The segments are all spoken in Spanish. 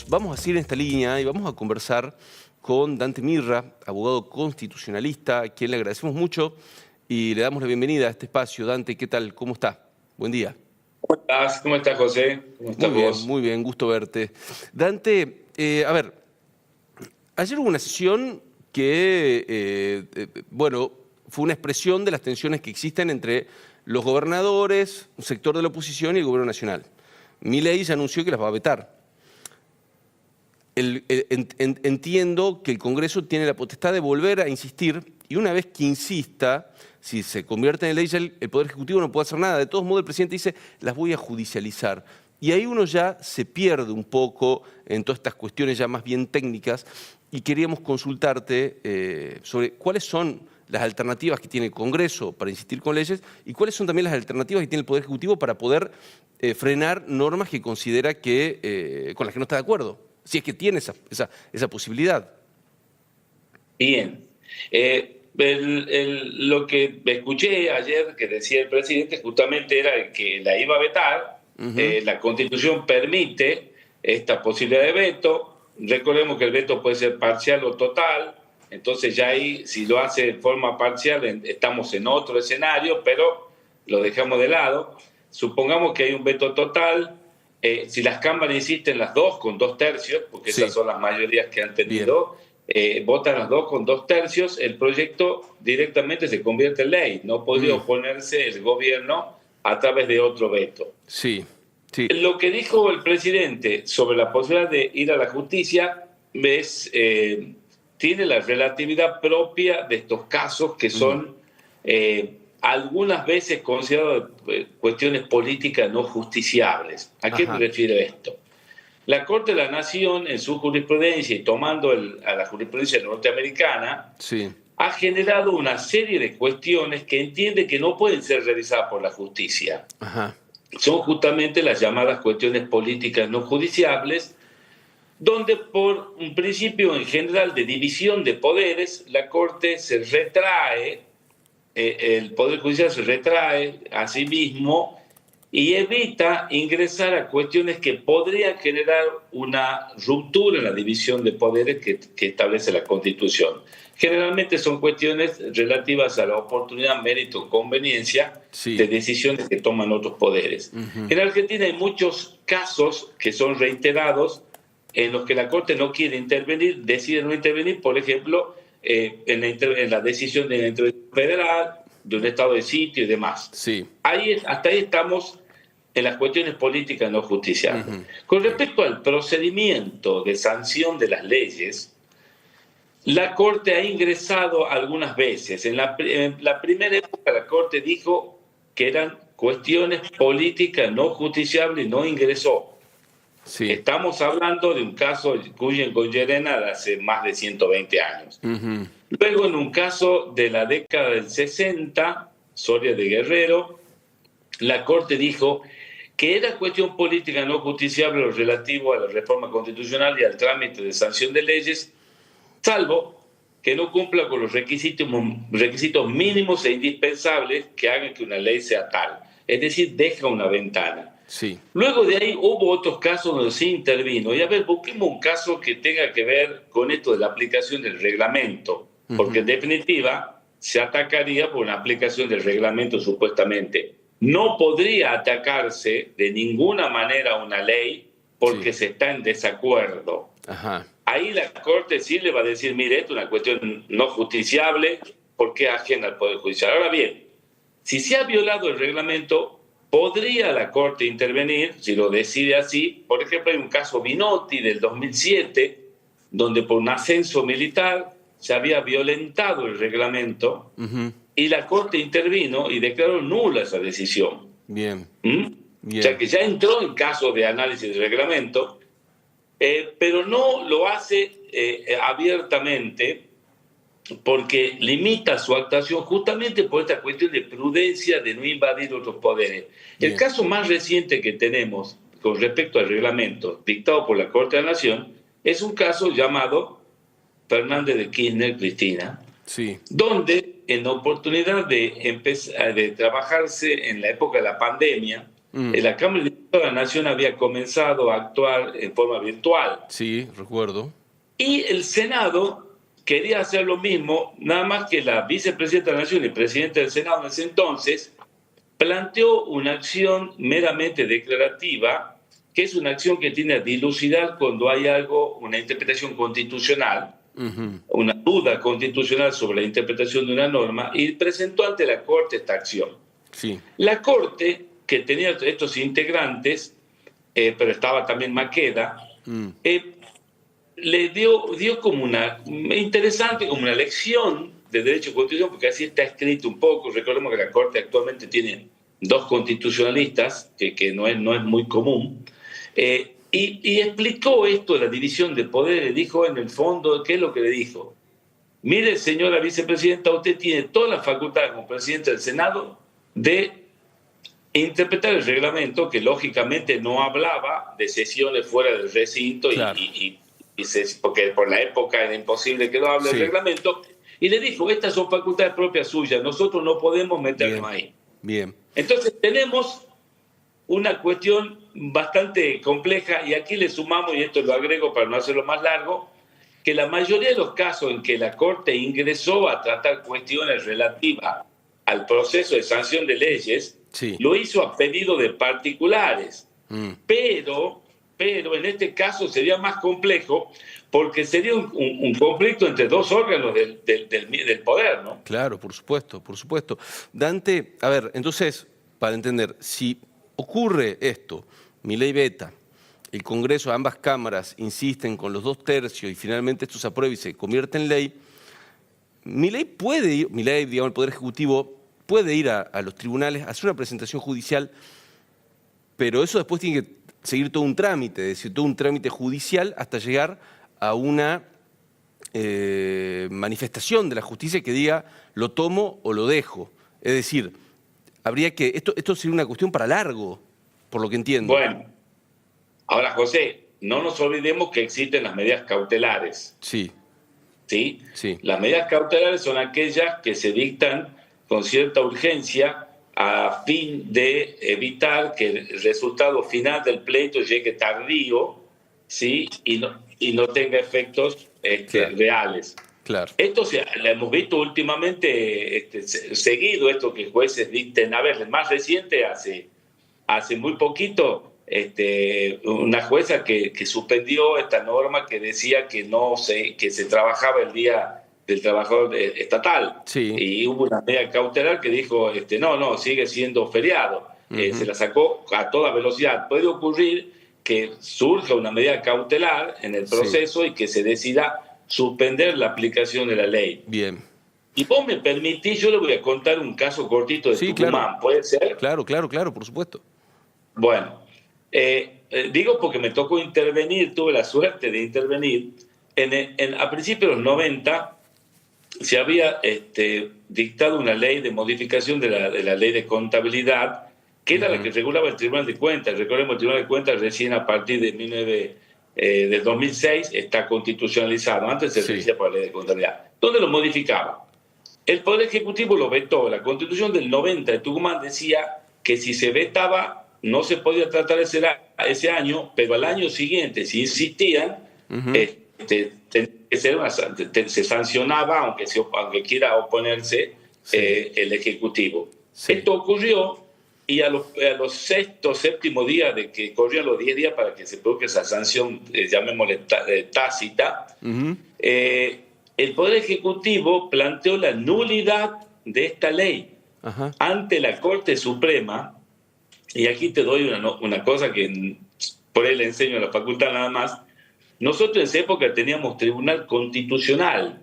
vamos a seguir en esta línea y vamos a conversar con Dante Mirra, abogado constitucionalista, a quien le agradecemos mucho y le damos la bienvenida a este espacio. Dante, ¿qué tal? ¿Cómo está? Buen día. ¿Cómo estás? ¿Cómo estás, José? ¿Cómo estás vos? Muy bien, gusto verte. Dante, a ver, ayer hubo una sesión que, bueno, fue una expresión de las tensiones que existen entre los gobernadores, un sector de la oposición y el gobierno nacional. Milei ya anunció que las va a vetar. Entiendo que el Congreso tiene la potestad de volver a insistir y una vez que insista, si se convierte en ley, ya el Poder Ejecutivo no puede hacer nada. De todos modos, el presidente dice, las voy a judicializar. Y ahí uno ya se pierde un poco en todas estas cuestiones ya más bien técnicas y queríamos consultarte sobre cuáles son las alternativas que tiene el Congreso para insistir con leyes y cuáles son también las alternativas que tiene el Poder Ejecutivo para poder frenar normas que considera que con las que no está de acuerdo, si es que tiene esa posibilidad. Bien. Lo que escuché ayer que decía el presidente justamente era que la iba a vetar. La Constitución permite esta posibilidad de veto. Recordemos que el veto puede ser parcial o total. Entonces ya ahí, si lo hace de forma parcial, estamos en otro escenario, pero lo dejamos de lado. Supongamos que hay un veto total. Si las cámaras insisten las dos con 2/3, porque esas son las mayorías que han tenido, votan las dos con 2/3, el proyecto directamente se convierte en ley. No podría oponerse el gobierno a través de otro veto. Sí. Lo que dijo el presidente sobre la posibilidad de ir a la justicia tiene la relatividad propia de estos casos que son algunas veces considerados cuestiones políticas no justiciables. ¿A qué me refiero esto? La Corte de la Nación, en su jurisprudencia y tomando a la jurisprudencia norteamericana, ha generado una serie de cuestiones que entiende que no pueden ser revisadas por la justicia. Son justamente las llamadas cuestiones políticas no judiciables, donde por un principio en general de división de poderes, la Corte se retrae, el Poder Judicial se retrae a sí mismo y evita ingresar a cuestiones que podrían generar una ruptura en la división de poderes que establece la Constitución. Generalmente son cuestiones relativas a la oportunidad, mérito, conveniencia de decisiones que toman otros poderes. En Argentina hay muchos casos que son reiterados en los que la Corte no quiere intervenir, decide no intervenir, por ejemplo, en la decisión de la intervención federal, de un estado de sitio y demás. Hasta ahí estamos en las cuestiones políticas no justiciables. Con respecto al procedimiento de sanción de las leyes, la Corte ha ingresado algunas veces. En la primera época la Corte dijo que eran cuestiones políticas no justiciables y no ingresó. Estamos hablando de un caso Cuyen con Llerena de hace más de 120 años. Luego, en un caso de la década del 60, Soria de Guerrero, la Corte dijo que era cuestión política no justiciable lo relativo a la reforma constitucional y al trámite de sanción de leyes, salvo que no cumpla con los requisitos mínimos e indispensables que hagan que una ley sea tal. Es decir, deja una ventana. Luego de ahí hubo otros casos donde sí intervino. Y a ver, busquemos un caso que tenga que ver con esto de la aplicación del reglamento, porque en definitiva se atacaría por una aplicación del reglamento supuestamente. No podría atacarse de ninguna manera una ley porque se está en desacuerdo. Ahí la Corte sí le va a decir, mire, esto es una cuestión no justiciable porque es ajena al Poder Judicial. Ahora bien, si se ha violado el reglamento, podría la Corte intervenir, si lo decide así. Por ejemplo, hay un caso Binotti del 2007, donde por un ascenso militar se había violentado el reglamento y la Corte intervino y declaró nula esa decisión. O sea que ya entró en caso de análisis del reglamento, pero no lo hace abiertamente porque limita su actuación justamente por esta cuestión de prudencia de no invadir otros poderes. El caso más reciente que tenemos con respecto al reglamento dictado por la Corte de la Nación es un caso llamado Fernández de Kirchner Cristina, donde en oportunidad de trabajarse en la época de la pandemia, La Cámara de Diputados de la Nación había comenzado a actuar en forma virtual. Sí, recuerdo. Y el Senado quería hacer lo mismo, nada más que la vicepresidenta de la Nación y presidente del Senado en ese entonces planteó una acción meramente declarativa, que es una acción que tiene a dilucidar cuando hay algo, una interpretación constitucional, una duda constitucional sobre la interpretación de una norma, y presentó ante la Corte esta acción. Sí. La Corte, que tenía estos integrantes, pero estaba también Maqueda, le dio como una interesante, como una lección de derecho constitucional, porque así está escrito un poco. Recordemos que la Corte actualmente tiene 2 constitucionalistas, que no es muy común, y explicó esto de la división de poderes. Dijo en el fondo, ¿qué es lo que le dijo? Mire, señora vicepresidenta, usted tiene toda la facultad como presidente del Senado de interpretar el reglamento, que lógicamente no hablaba de sesiones fuera del recinto, claro. Porque por la época era imposible que lo hable el reglamento, y le dijo, estas son facultades propias suyas, nosotros no podemos meternos ahí. Bien. Entonces tenemos una cuestión bastante compleja, y aquí le sumamos, y esto lo agrego para no hacerlo más largo, que la mayoría de los casos en que la Corte ingresó a tratar cuestiones relativas al proceso de sanción de leyes, lo hizo a pedido de particulares. Pero en este caso sería más complejo, porque sería un conflicto entre 2 órganos del poder, ¿no? Claro, por supuesto, por supuesto. Dante, a ver, entonces, para entender, si ocurre esto, Milei veta, el Congreso, ambas cámaras insisten con los 2/3 y finalmente esto se aprueba y se convierte en ley, Milei puede ir, digamos, el Poder Ejecutivo puede ir a los tribunales, hacer una presentación judicial, pero eso después tiene que seguir todo un trámite, es decir, todo un trámite judicial hasta llegar a una manifestación de la justicia que diga lo tomo o lo dejo. Es decir, habría que, esto sería una cuestión para largo, por lo que entiendo. Bueno, ahora José, no nos olvidemos que existen las medidas cautelares. Sí. ¿Sí? Sí. Las medidas cautelares son aquellas que se dictan con cierta urgencia a fin de evitar que el resultado final del pleito llegue tardío, ¿sí? y no tenga efectos reales. Claro. Esto lo hemos visto últimamente seguido, esto que jueces dicten. A ver, el más reciente, hace muy poquito, una jueza que suspendió esta norma que decía que se trabajaba el día del trabajador estatal. Sí. Y hubo una medida cautelar que dijo, no, sigue siendo feriado. Se la sacó a toda velocidad. Puede ocurrir que surja una medida cautelar en el proceso y que se decida suspender la aplicación de la ley. Bien. Y vos me permitís, yo le voy a contar un caso cortito de Tucumán, claro. ¿puede ser? Claro, por supuesto. Bueno, digo porque me tocó intervenir, tuve la suerte de intervenir. A principios de los 90 se había dictado una ley de modificación de la ley de contabilidad, que era la que regulaba el Tribunal de Cuentas. Recordemos, el Tribunal de Cuentas recién a partir del 2006 está constitucionalizado. Antes se regía por la ley de contabilidad. ¿Dónde lo modificaba? El Poder Ejecutivo lo vetó. La Constitución del 90 de Tucumán decía que si se vetaba no se podía tratar ese año, pero al año siguiente, si insistían, se sancionaba, aunque quiera oponerse, el Ejecutivo. Sí. Esto ocurrió, y a los séptimo día de que corrían los 10 días para que se produzca esa sanción, llamémosle tácita, el Poder Ejecutivo planteó la nulidad de esta ley ante la Corte Suprema. Y aquí te doy una cosa que por ahí le enseño a la facultad nada más. Nosotros en esa época teníamos Tribunal Constitucional,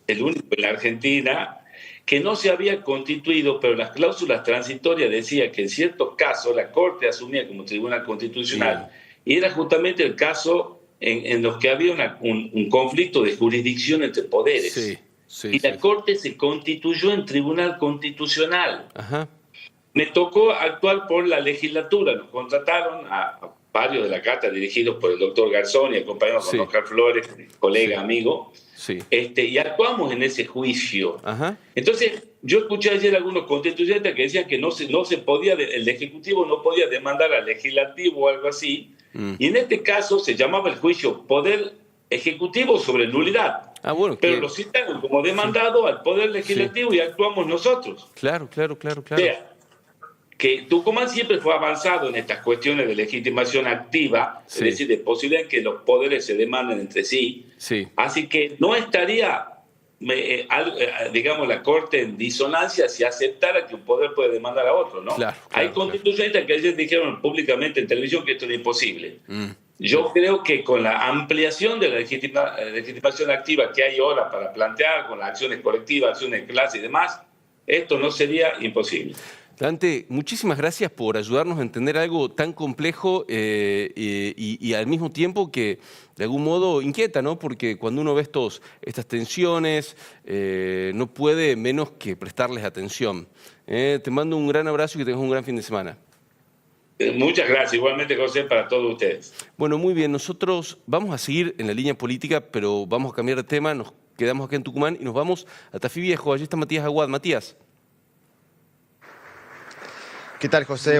el único en la Argentina, que no se había constituido, pero las cláusulas transitorias decían que en ciertos casos la Corte asumía como Tribunal Constitucional, y era justamente el caso en los que había un conflicto de jurisdicción entre poderes. Y la Corte se constituyó en Tribunal Constitucional. Me tocó actuar por la legislatura, nos contrataron varios de la carta dirigidos por el doctor Garzón y acompañados Sí. con Oscar Flores, colega, Sí. amigo, Sí. y actuamos en ese juicio. Ajá. Entonces, yo escuché ayer algunos constituyentes que decían que no se podía, el Ejecutivo no podía demandar al Legislativo o algo así, y en este caso se llamaba el juicio Poder Ejecutivo sobre nulidad. Ah, bueno, Pero que... lo citaron como demandado al Poder Legislativo y actuamos nosotros. Claro, claro, claro, O claro. sea, que Tucumán siempre fue avanzado en estas cuestiones de legitimación activa, Sí. es decir, de posibilidad que los poderes se demanden entre sí. Sí. Así que no estaría, digamos, la Corte en disonancia si aceptara que un poder puede demandar a otro, ¿no? Claro, Hay claro, constitucionalistas que ayer dijeron públicamente en televisión que esto era imposible. Mm. Yo creo que con la ampliación de la legitimación activa que hay ahora para plantear, con las acciones colectivas, acciones de clase y demás, esto no sería imposible. Dante, muchísimas gracias por ayudarnos a entender algo tan complejo y al mismo tiempo que de algún modo inquieta, ¿no? Porque cuando uno ve estas tensiones, no puede menos que prestarles atención. Te mando un gran abrazo y que tengas un gran fin de semana. Muchas gracias, igualmente José, para todos ustedes. Bueno, muy bien, nosotros vamos a seguir en la línea política, pero vamos a cambiar de tema, nos quedamos acá en Tucumán y nos vamos a Tafí Viejo. Allí está Matías Aguad. Matías. ¿Qué tal, José?